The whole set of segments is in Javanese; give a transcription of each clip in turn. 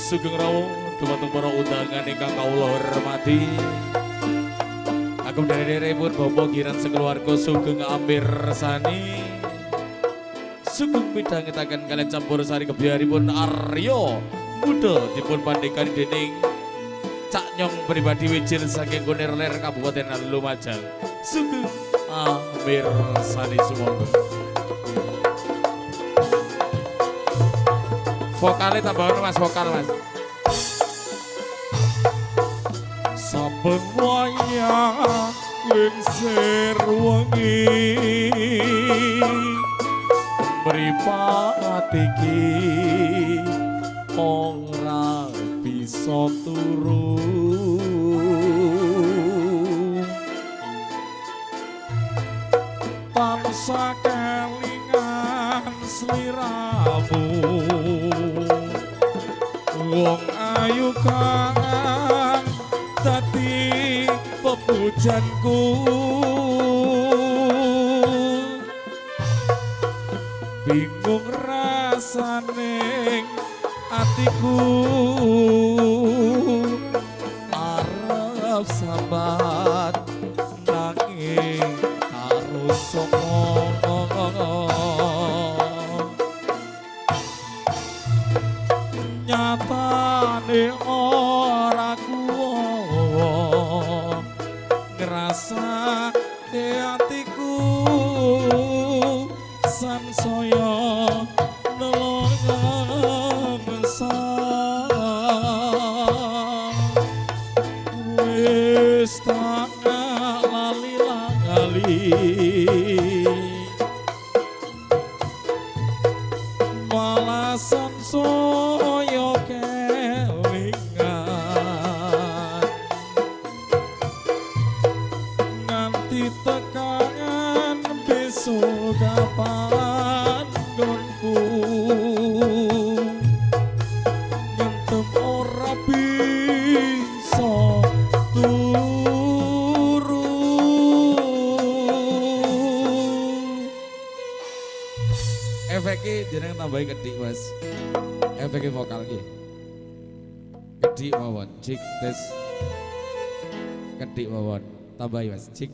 Sugeng Rawuh dumateng para undangan ingkang kawula hormati. Agem derek-derekipun Bapak Giran sekeluarga Sugeng Amir Sani. Sugeng midhangetaken kaliyan campur sari kebiaripun Arya Muda dipun pandhekani dening Cak Nyong pribadi wijil saking Kunerler Kabupaten Lumajang. Sugeng Amir Sani sumangga. Vokalnya tambahan mas, vokal mas. Saben wayah lingsir wengi mripat iki ora bisa turu tansah kelingan sliramu wong ayu kang dadi pepujanku bingung rasaning atiku arep sabat nanging harus nyatane ora kuwo ngrasa atiku sansaya nelongan wis tak lali malah sansaya kelingan nganti tekangan besok kapan gonku ngentem ora bisa turu efeknya jeneng tambahin kedik mas efeknya vokal ki kedik mawon cik tes kedik mawon tambahin mas cik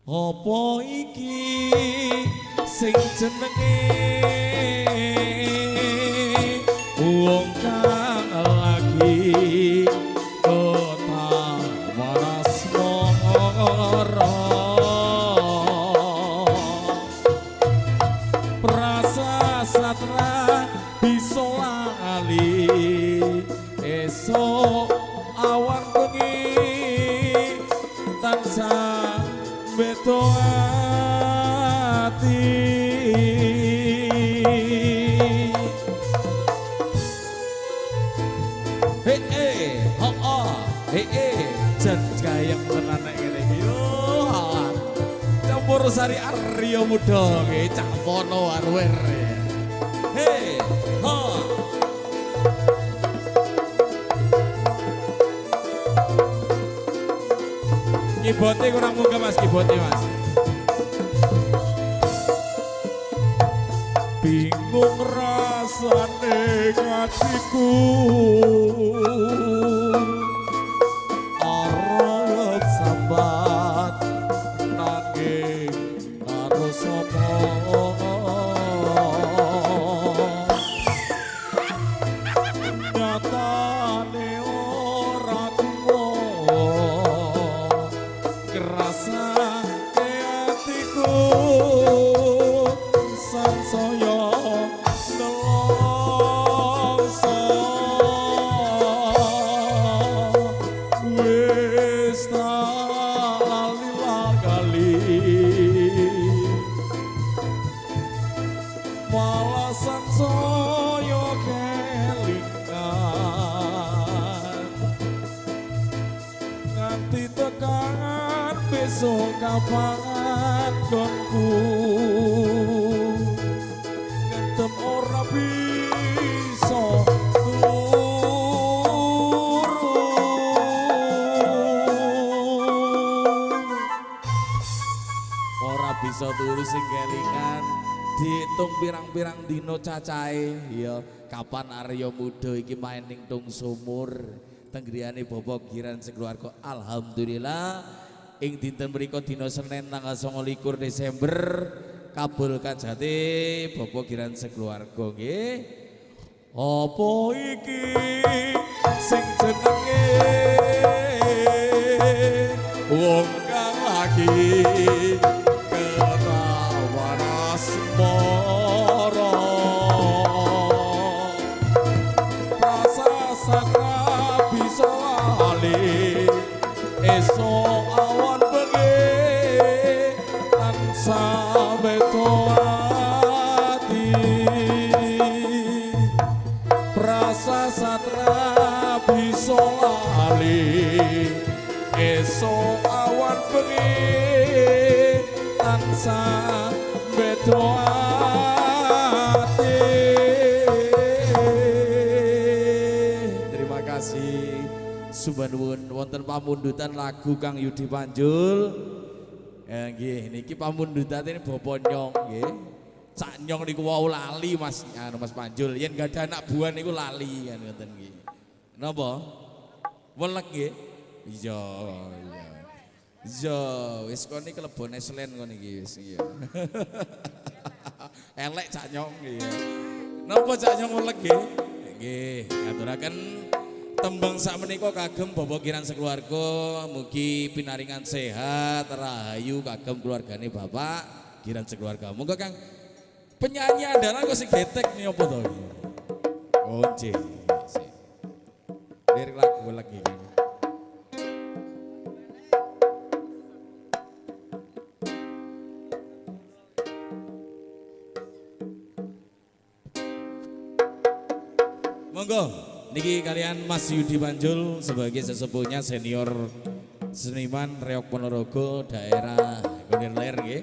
apa iki sing jenenge wong kang lagi ketawanas mara prasa satra bisa lali esok awan bengi tansah beto ati jan gayeng tenan nek ngene yo campur sari Arya Muda nggih cak pono arwer he ha kibote kurang munggah mas kibote mas bingung rasane atiku arep sambat nanging karo sapa nyatane ora tuwa kerasa atiku sansaya nelongso wis tak lali malah sansaya kelingan nganti tekan besok kapan gonku ngentem ora bisa bisa turu sing kelingan diitung pirang-pirang dino cacahe ya kapan Arya Muda iki main ning Tung Sumur tenggriane Bapak Giran sekeluarga. Alhamdulillah ing dinten mriku dina Senin tanggal 29 Desember kabul kajate Bapak Giran sekeluarga nggih. Apa iki sing jenenge wong kang lagi ketawa asmara rasa saka bisa lali esok awan bengi tansah beto ati rasa satra bisa lali esok awan bengi tansah beto ati. Terima kasih Subanwun wonten pamundutan lagu Kang Yudi Panjul. Nggih niki pamundutan ini Bapak Nyong nggih. Cak Nyong niku wau lali Mas Mas Panjul. Yen gak ada anak buah niku lali kan ngoten nggih. Napa? Welek nggih. Iya, iya. Iya, wis kon iki kelebone selen kon iki wis iya. Elek Cak Nyong nggih. Napa Cak Nyong welek nggih? Nggih, ngaturaken tembang sakmenika kagem Bapak Giran sekeluarga, mugi pinaringan sehat, rahayu kagem keluargane Bapak Giran sekeluarga. Monggo Kang penyanyi andalan kok sing getek nih apa to iki? Oh, nggih. Lirik lagu lagi iki. Monggo niki kalian Mas Yudi Panjul sebagai sesepuhnya senior seniman Reok Ponorogo daerah Kunir Ler nggih.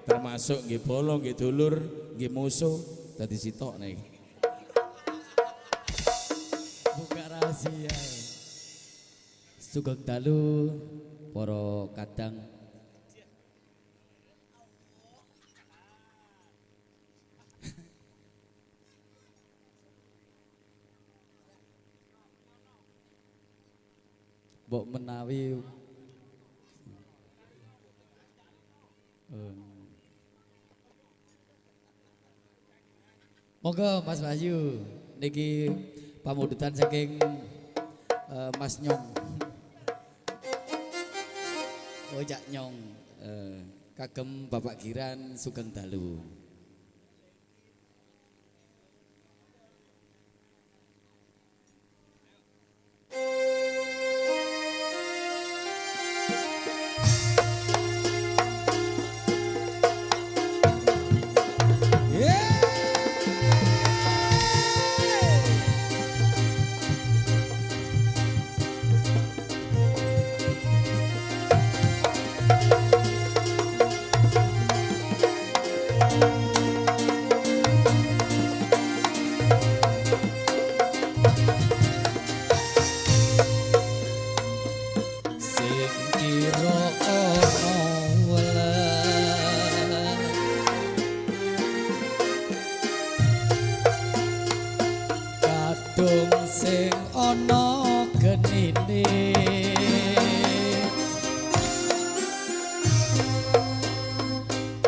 Termasuk nggih bolo nggih dulur nggih musuh dadi sitok niki. Buka rahasia. Sugeng dalu para kadang mbok menawi monggo Mas Bayu niki pamundutan saking Mas Nyong. Ojak Nyong kagem Bapak Giran sugeng dalu. Kadung sing ana genine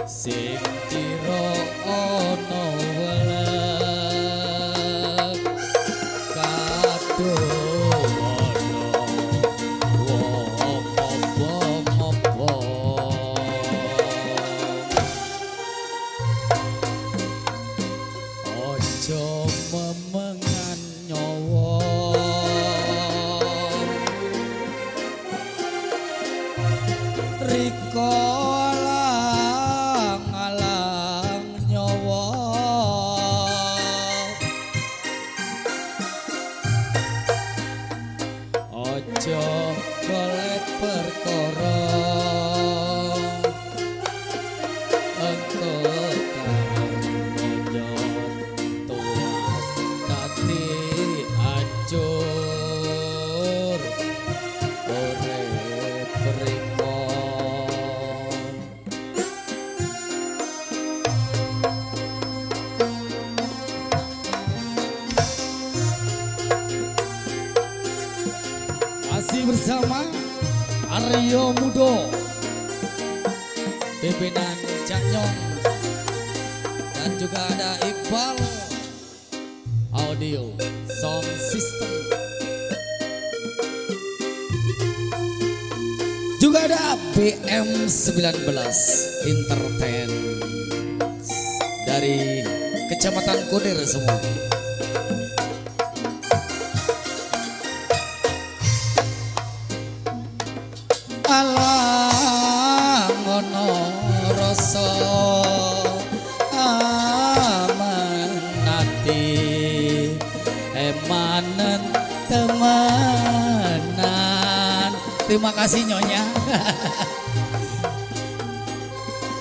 sing kira ana welet kadung ana wong apa-apa aja memengan nyawa riko alang-alang nyawa aja golek perkara engko hancur urip riko Audio Mudo pimpinan Cak Nyong dan juga ada Iqbal Audio Sound System, juga ada BM19 Entertain dari Kecamatan Kunir semua. Alang ngono rasa amenati emanen temenan. Terima kasih Nyonya.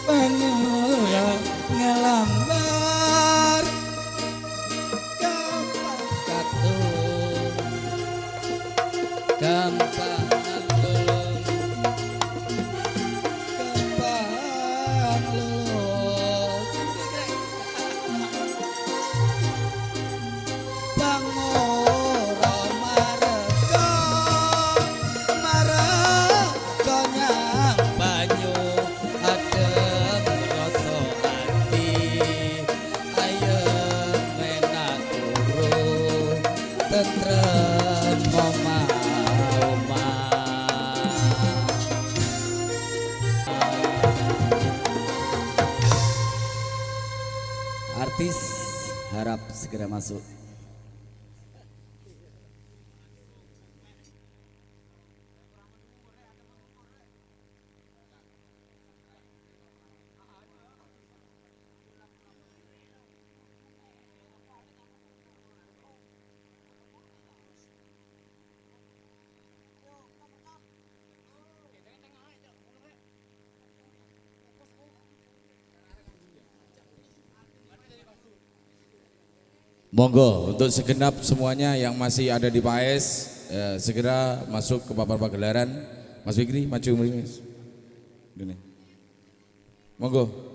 Pangula ngelambar gampang katung gampang ngelulung gampang lulung pangora mareka nyang banyu adem rasa ati ayem menak turu tentrem oma-oma. Artis harap segera masuk. Monggo untuk segenap semuanya yang masih ada di PAS segera masuk ke papan pagelaran. Mas Fikri maju Mas. Monggo.